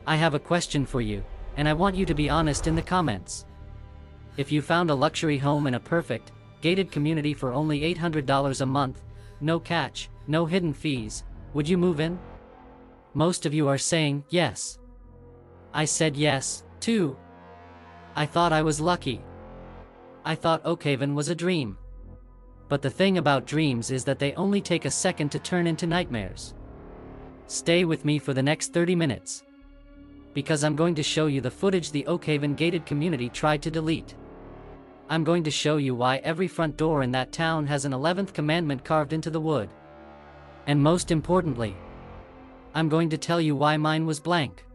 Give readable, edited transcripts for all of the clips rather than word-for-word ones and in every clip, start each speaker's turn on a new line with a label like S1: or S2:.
S1: I have a question for you, and I want you to be honest in the comments. If you found a luxury home in a perfect, gated community for only $800 a month, no catch, no hidden fees, would you move in? Most of you are saying yes. I said yes, too. I thought I was lucky. I thought Oakhaven was a dream. But the thing about dreams is that they only take a second to turn into nightmares. Stay with me for the next 30 minutes. Because I'm going to show you the footage the Oakhaven gated community tried to delete. I'm going to show you why every front door in that town has an 11th commandment carved into the wood. And most importantly, I'm going to tell you why mine was blank.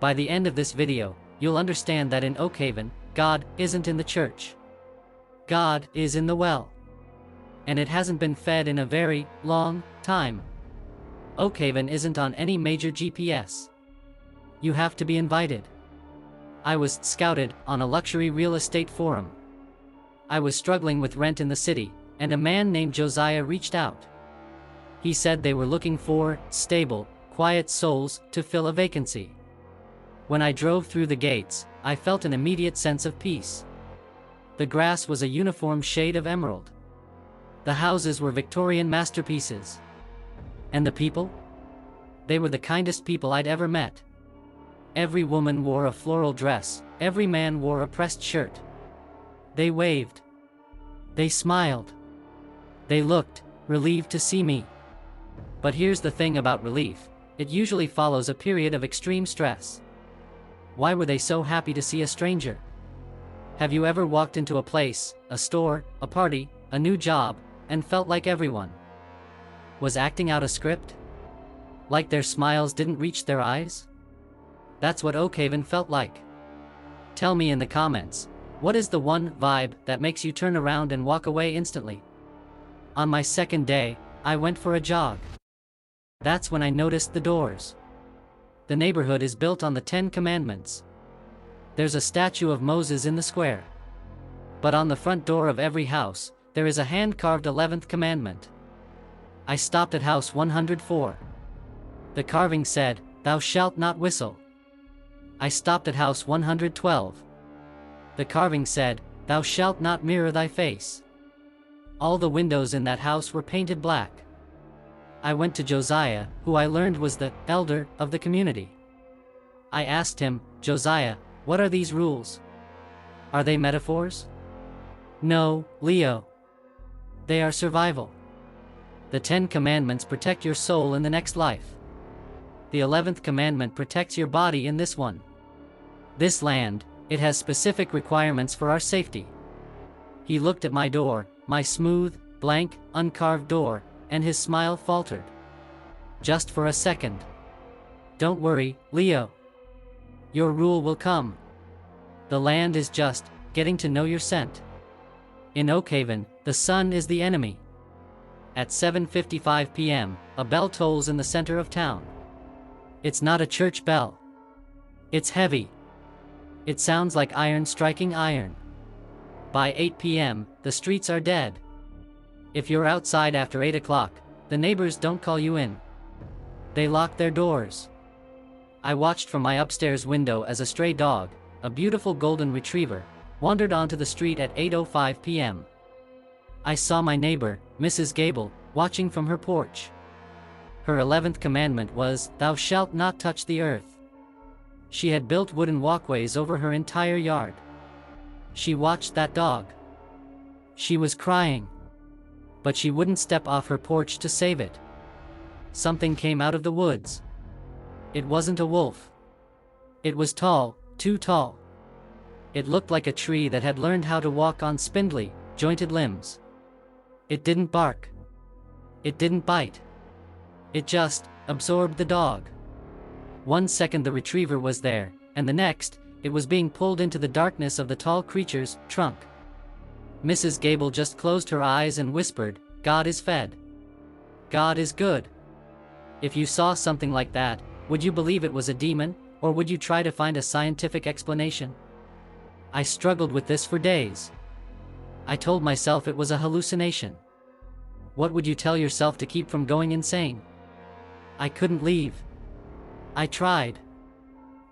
S1: By the end of this video, you'll understand that in Oakhaven, God isn't in the church. God is in the well. And it hasn't been fed in a very long time. Oakhaven isn't on any major GPS. You have to be invited. I was scouted on a luxury real estate forum. I was struggling with rent in the city, and a man named Josiah reached out. He said they were looking for stable, quiet souls to fill a vacancy. When I drove through the gates, I felt an immediate sense of peace. The grass was a uniform shade of emerald. The houses were Victorian masterpieces. And the people? They were the kindest people I'd ever met. Every woman wore a floral dress, every man wore a pressed shirt. They waved. They smiled. They looked relieved to see me. But here's the thing about relief, it usually follows a period of extreme stress. Why were they so happy to see a stranger? Have you ever walked into a place, a store, a party, a new job, and felt like everyone was acting out a script? Like their smiles didn't reach their eyes? That's what Oakhaven felt like. Tell me in the comments, what is the one vibe that makes you turn around and walk away instantly? On my second day, I went for a jog. That's when I noticed the doors. The neighborhood is built on the 10 Commandments. There's a statue of Moses in the square. But on the front door of every house, there is a hand-carved 11th commandment. I stopped at house 104. The carving said, "Thou shalt not whistle." I stopped at house 112. The carving said, "Thou shalt not mirror thy face." All the windows in that house were painted black. I went to Josiah, who I learned was the elder of the community. I asked him, "Josiah, what are these rules? Are they metaphors?" "No, Leo. They are survival. The 10 commandments protect your soul in the next life. The 11th commandment protects your body in this one. This land, it has specific requirements for our safety." He looked at my door, my smooth, blank, uncarved door, and his smile faltered. Just for a second. "Don't worry, Leo. Your rule will come. The land is just getting to know your scent. In Oakhaven, the sun is the enemy." At 7:55 p.m., a bell tolls in the center of town. It's not a church bell. It's heavy. It sounds like iron striking iron. By 8 p.m., the streets are dead. If you're outside after 8 o'clock, the neighbors don't call you in. They lock their doors. I watched from my upstairs window as a stray dog, a beautiful golden retriever, wandered onto the street at 8:05 p.m. I saw my neighbor, Mrs. Gable, watching from her porch. Her 11th commandment was, "Thou shalt not touch the earth." She had built wooden walkways over her entire yard. She watched that dog. She was crying. But she wouldn't step off her porch to save it. Something came out of the woods. It wasn't a wolf. It was tall, too tall. It looked like a tree that had learned how to walk on spindly, jointed limbs. It didn't bark. It didn't bite. It just absorbed the dog. 1 second the retriever was there, and the next, it was being pulled into the darkness of the tall creature's trunk. Mrs. Gable just closed her eyes and whispered, "God is fed. God is good." If you saw something like that, would you believe it was a demon, or would you try to find a scientific explanation? I struggled with this for days. I told myself it was a hallucination. What would you tell yourself to keep from going insane? I couldn't leave. I tried.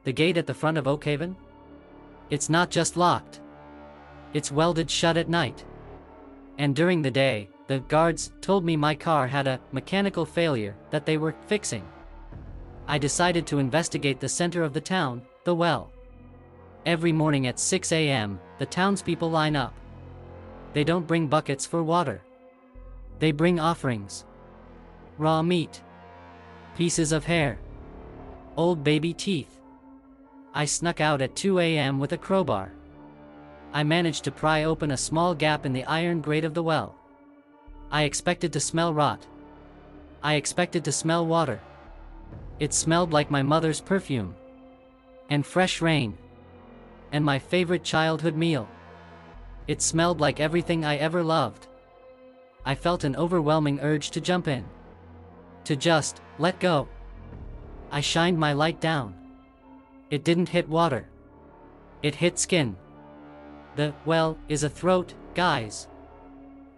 S1: The gate at the front of Oakhaven? It's not just locked. It's welded shut at night. And during the day, the guards told me my car had a mechanical failure that they were fixing. I decided to investigate the center of the town, the well. Every morning at 6 a.m., the townspeople line up. They don't bring buckets for water. They bring offerings. Raw meat. Pieces of hair. Old baby teeth. I snuck out at 2 a.m. with a crowbar. I managed to pry open a small gap in the iron grate of the well. I expected to smell rot. I expected to smell water. It smelled like my mother's perfume. And fresh rain. And my favorite childhood meal. It smelled like everything I ever loved. I felt an overwhelming urge to jump in. To just let go. I shined my light down. It didn't hit water. It hit skin. The well is a throat, guys.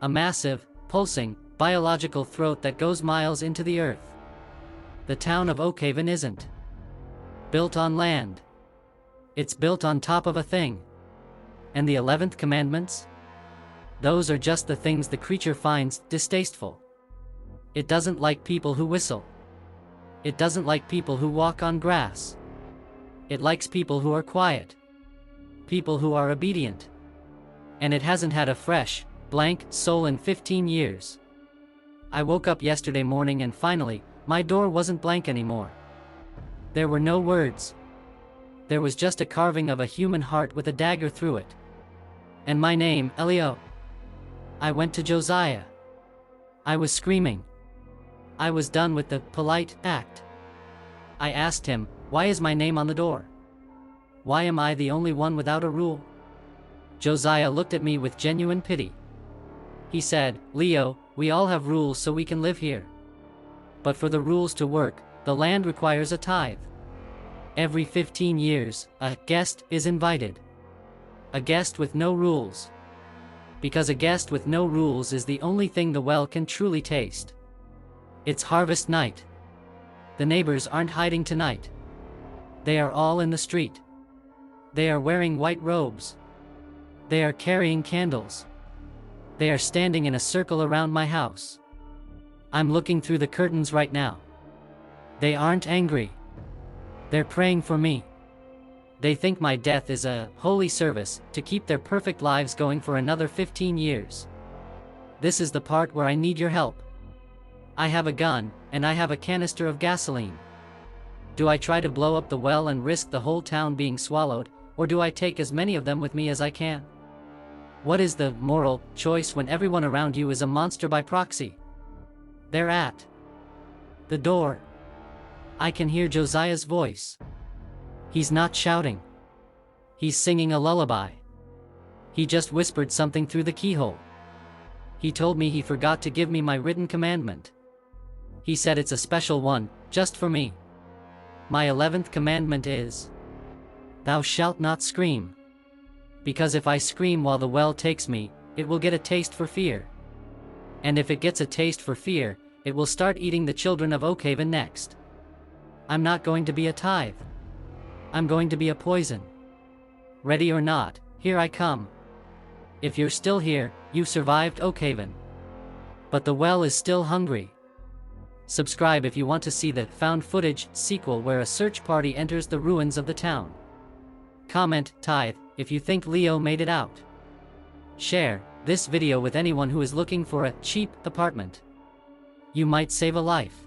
S1: A massive, pulsing, biological throat that goes miles into the earth. The town of Oakhaven isn't built on land. It's built on top of a thing. And the 11th commandments? Those are just the things the creature finds distasteful. It doesn't like people who whistle. It doesn't like people who walk on grass. It likes people who are quiet. People who are obedient. And it hasn't had a fresh, blank soul in 15 years. I woke up yesterday morning and finally, my door wasn't blank anymore. There were no words. There was just a carving of a human heart with a dagger through it. And my name, Elio. I went to Josiah. I was screaming. I was done with the polite act. I asked him, why is my name on the door? Why am I the only one without a rule? Josiah looked at me with genuine pity. He said, Leo, we all have rules so we can live here. But for the rules to work, the land requires a tithe. Every 15 years, a guest is invited. A guest with no rules. Because a guest with no rules is the only thing the well can truly taste. It's harvest night. The neighbors aren't hiding tonight. They are all in the street. They are wearing white robes. They are carrying candles. They are standing in a circle around my house. I'm looking through the curtains right now. They aren't angry. They're praying for me. They think my death is a holy service to keep their perfect lives going for another 15 years. This is the part where I need your help. I have a gun, and I have a canister of gasoline. Do I try to blow up the well and risk the whole town being swallowed, or do I take as many of them with me as I can? What is the moral choice when everyone around you is a monster by proxy? They're at the door. I can hear Josiah's voice. He's not shouting. He's singing a lullaby. He just whispered something through the keyhole. He told me he forgot to give me my written commandment. He said it's a special one, just for me. My 11th commandment is, thou shalt not scream. Because if I scream while the well takes me, it will get a taste for fear. And if it gets a taste for fear, it will start eating the children of Oakhaven next. I'm not going to be a tithe. I'm going to be a poison. Ready or not, here I come. If you're still here, you survived Oakhaven. But the well is still hungry. Subscribe if you want to see the found footage sequel where a search party enters the ruins of the town. Comment, tithe, if you think Leo made it out. Share this video with anyone who is looking for a cheap apartment. You might save a life.